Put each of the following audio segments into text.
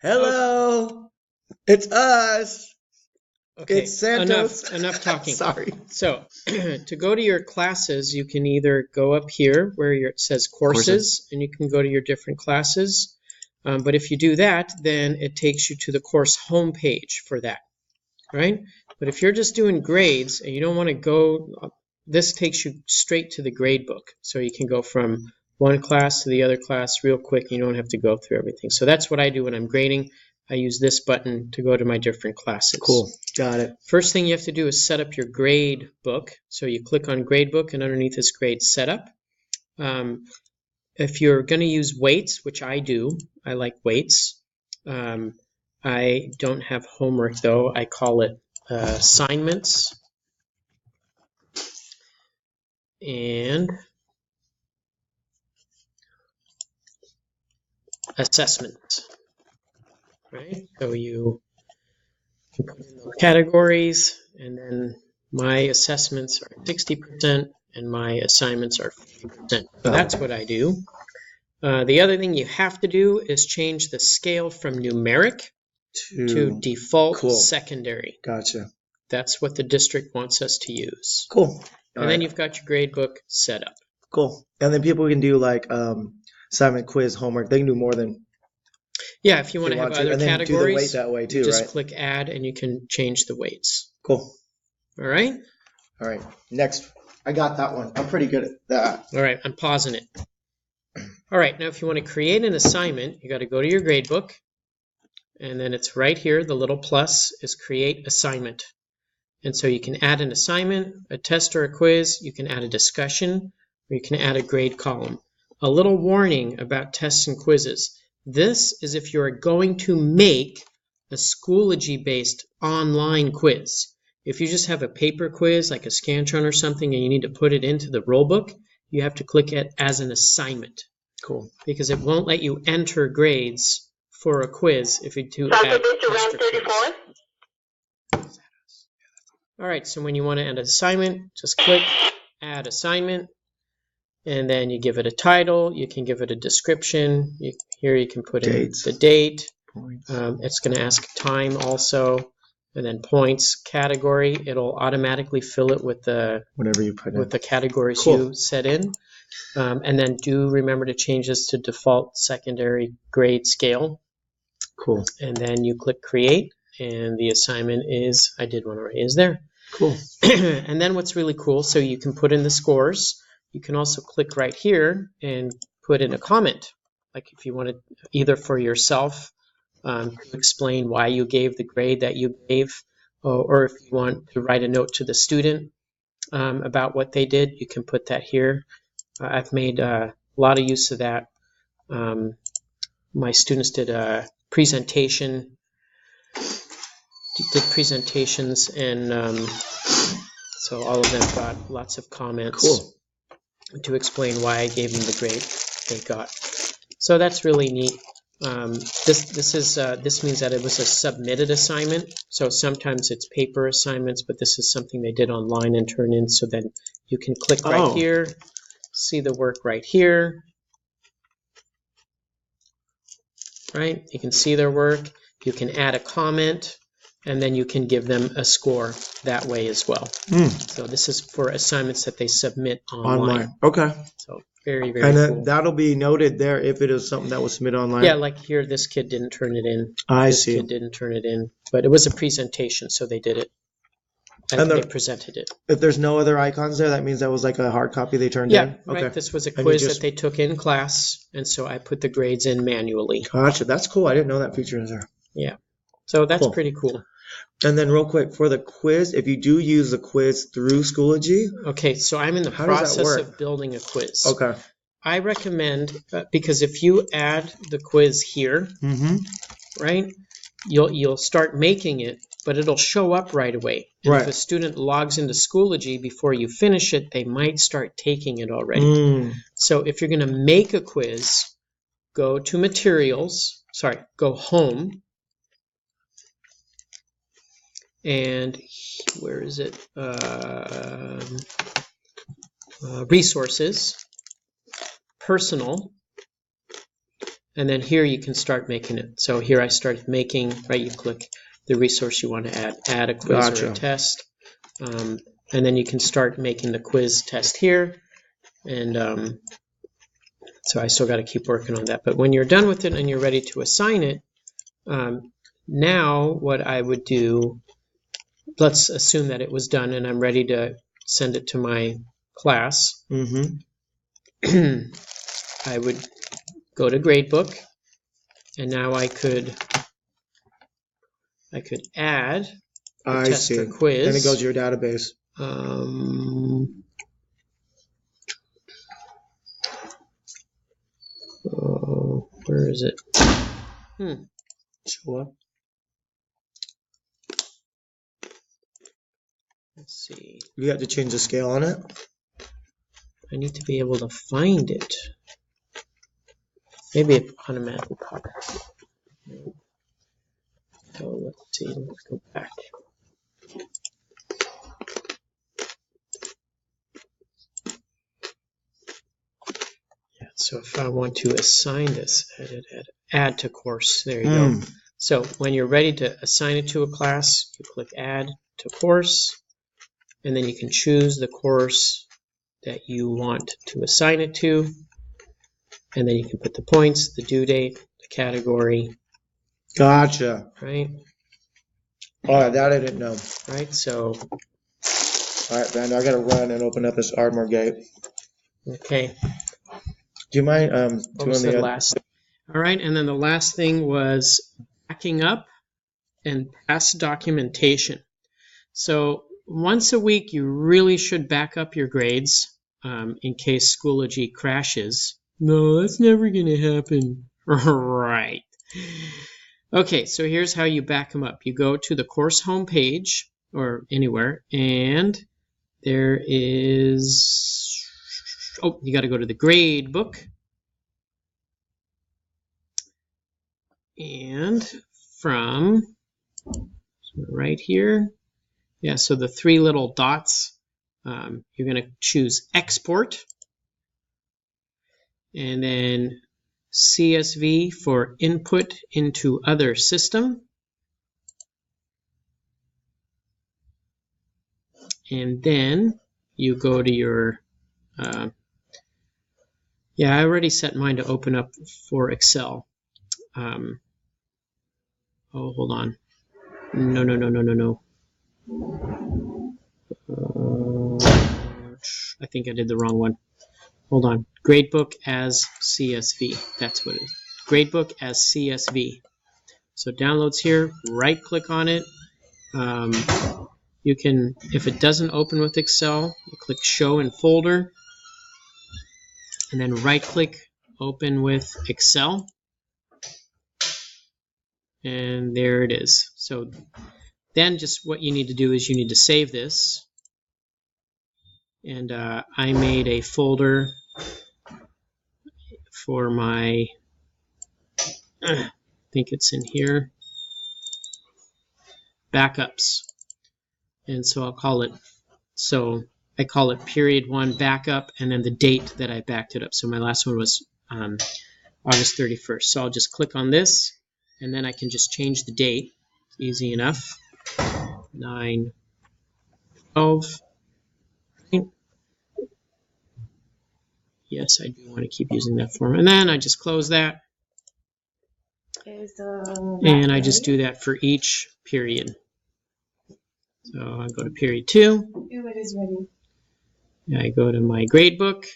Hello, it's us. Okay, It's Santos. enough talking. Sorry. So, to go to your classes, you can either go up here where it says courses, and you can go to your different classes. But if you do that, then it takes you to the course homepage for that, right? But if you're just doing grades and you don't want to go, this takes you straight to the gradebook. So you can go from one class to the other class real quick. You don't have to go through everything. So that's what I do when I'm grading. I use this button to go to my different classes. Cool. Got it. First thing you have to do is set up your grade book. So you click on Gradebook, and underneath is Grade Setup. If you're going to use weights, which I do, I like weights. I don't have homework, though. I call it assignments. And assessments. Right? So you can put in those categories, and then my assessments are 60% and my assignments are 50%. So that's what I do. The other thing you have to do is change the scale from numeric to default secondary. Gotcha. That's what the district wants us to use. Cool. And then you've got your gradebook set up. Cool. And then people can do like assignment, quiz, homework. They can do more than. Yeah, if you want to have other and then categories, do the weight that way too, you just click add and you can change the weights. Cool. All right? All right. Next. I got that one. I'm pretty good at that. All right. I'm pausing it. All right. Now, if you want to create an assignment, you got to go to your gradebook. And then it's right here. The little plus is create assignment. And so you can add an assignment, a test or a quiz. You can add a discussion, or you can add a grade column. A little warning about tests and quizzes. This is if you're going to make a Schoology-based online quiz. If you just have a paper quiz, like a Scantron or something, and you need to put it into the rulebook, you have to click it as an assignment. Cool. Because it won't let you enter grades for a quiz if you do add test or quiz. All right, so when you want to add an assignment, just click Add Assignment. And then you give it a title. You can give it a description. Here you can put in the date. It's going to ask time also. And then points, category. It'll automatically fill it with the whatever you put in. With the categories you set in. And then do remember to change this to default secondary grade scale. Cool. And then you click Create. And the assignment is, I did one already, is there. Cool. And then what's really cool, so you can put in the scores. You can also click right here and put in a comment. Like if you wanted either for yourself to explain why you gave the grade that you gave, or if you want to write a note to the student about what they did, you can put that here. I've made a lot of use of that. My students did a presentation, presentations, and so all of them got lots of comments to explain why I gave them the grade they got. So that's really neat. This means that it was a submitted assignment. So sometimes it's paper assignments, but this is something they did online and turn in. So then you can click right here, see the work right here. Right? You can see their work. You can add a comment, and then you can give them a score that way as well. So this is for assignments that they submit online. Okay. So very, very cool. And that'll be noted there if it is something that was submitted online? Yeah, like here, this kid didn't turn it in. This kid didn't turn it in. But it was a presentation, so they did it. And they presented it. If there's no other icons there, that means that was like a hard copy they turned in? Yeah, right. This was a quiz that they took in class, and so I put the grades in manually. Gotcha. That's cool. I didn't know that feature was there. Yeah. So that's pretty cool. And then real quick, for the quiz, if you do use the quiz through Schoology. Okay, so I'm in the process of building a quiz. Okay. I recommend, because if you add the quiz here, right, you'll start making it, but it'll show up right away. And if a student logs into Schoology before you finish it, they might start taking it already. So if you're going to make a quiz, go to Materials, go Home, and where is it? Resources, Personal, And then here you can start making it. So here I started making, right, you click the resource you want to add a quiz or a test. And then you can start making the quiz test here. And so I still got to keep working on that. But when you're done with it and you're ready to assign it, now what I would do, let's assume that it was done and I'm ready to send it to my class. I would go to Gradebook, and now I could add a test or quiz. And it goes to your database. Where is it? Show up. Let's see. You have to change the scale on it. I need to be able to find it. Maybe it automatically pops up. So let's see. Let's go back. Yeah. So if I want to assign this, add to course. There you go. So when you're ready to assign it to a class, you click Add to Course, and then you can choose the course that you want to assign it to, and then you can put the points, the due date, the category. Gotcha. Right? Oh, that I didn't know. Right, so... All right, Ben, I got to run and open up this Ardmore gate. Okay. Do you mind doing the last? All right, and then the last thing was backing up and past documentation. So once a week, you really should back up your grades in case Schoology crashes. No, that's never going to happen. Right. Okay, so here's how you back them up. You go to the course homepage or anywhere, and there is... Oh, you got to go to the Gradebook. And from right here, yeah, so the three little dots, you're going to choose Export, and then CSV for Input into Other System. And then you go to your, yeah, I already set mine to open up for Excel. Oh, hold on. No. I think I did the wrong one. Hold on. Gradebook as CSV. That's what it is. Gradebook as CSV. So downloads here. Right click on it. You can, if it doesn't open with Excel, you click Show in Folder, and then right click Open with Excel. And there it is. So then just what you need to do is you need to save this. And I made a folder for my, I think it's in here, backups. And so I'll call it, so I call it period 1 backup, and then the date that I backed it up. So my last one was August 31st. So I'll just click on this, and then I can just change the date. Easy enough. 9/12. Yes, I do want to keep using that form. And then I just close that. And I just do that for each period. So I go to period 2. It is ready. I go to my gradebook.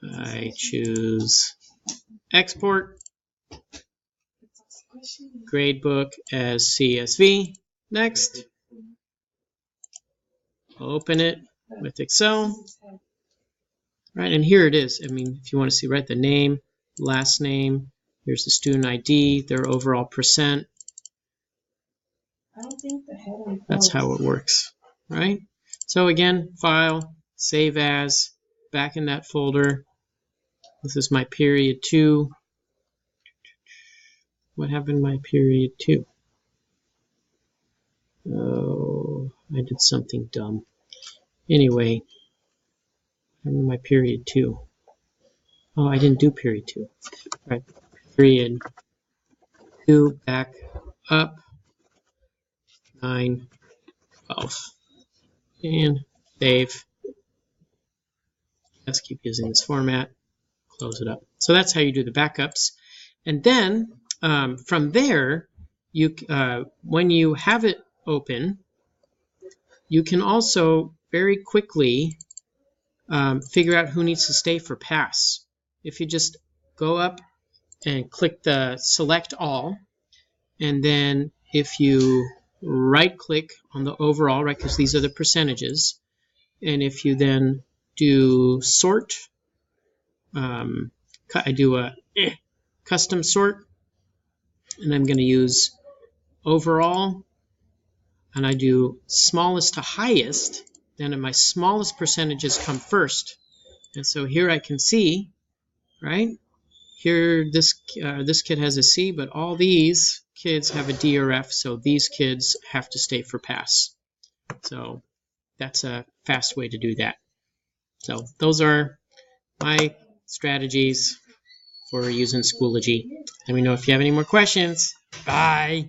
I choose export. Gradebook as CSV. Next. Open it with Excel. Right, and here it is. I mean, if you want to see, right, the name, last name, here's the student ID, their overall percent. I don't think the header. That's how it works, right? So again, file, save as, back in that folder. This is my period 2. What happened in my period 2? Oh, I did something dumb. Anyway, I'm in my period 2. Oh, I didn't do period 2. All right, period 2 back up 9, 12, and save. Let's keep using this format. Close it up. So that's how you do the backups. And then from there, you when you have it open, you can also very quickly figure out who needs to stay for pass. If you just go up and click the select all, and then if you right click on the overall, right, because these are the percentages, and if you then do sort, I do a custom sort, and I'm going to use overall, and I do smallest to highest, then my smallest percentages come first. And so here I can see, right, here this kid has a C, but all these kids have a D or F, so these kids have to stay for pass. So that's a fast way to do that. So those are my strategies for using Schoology. Let me know if you have any more questions. Bye.